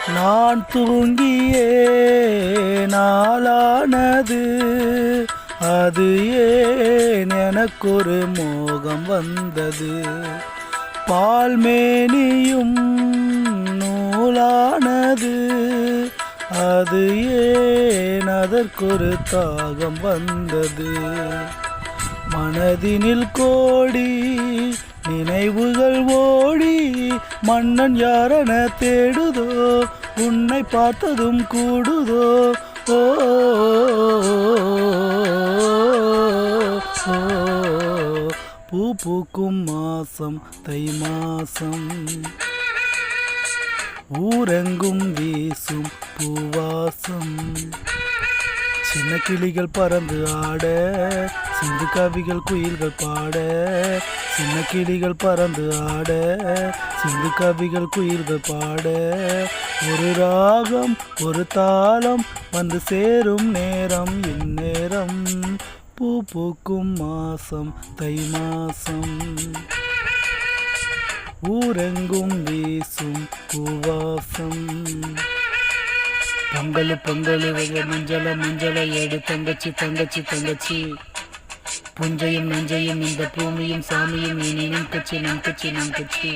நான் தூங்கியே நாளானது, அது ஏன் எனக்கொரு மோகம் வந்தது. பால்மேனியும் நூலானது, அது ஏன் அதற்கொரு தாகம் வந்தது. மனதினில் கோடி நினைவுகள் ஓடி, மன்னன் யாரென தேடுதோ, உன்னை பார்த்ததும் கூடுதோ. ஓ பூ பூக்கும் மாசம் தை மாசம், ஊரெங்கும் வீசும் பூவாசம். சின்ன கிளிகள் பறந்து ஆட, சிந்து கவிகள் குயில்கள் பாட. சின்ன கிளிகள் பறந்து ஆட, சிந்து கவிகள் குயில்கள் பாட. ஒரு ராகம் ஒரு தாளம் வந்து சேரும் நேரம் இந்நேரம். பூ பூக்கும் மாசம் தை மாசம், ஊரெங்கும் வீசும் பூவாசம். பொங்கலு பொங்கலு மஞ்சள மஞ்சள எடு தங்கச்சி தங்கச்சி தங்கச்சி. புஞ்சையும் நஞ்சையும் இந்த பூமியும் சாமியும் இனி நம் கட்சி நம் கட்சி நம் கட்சி.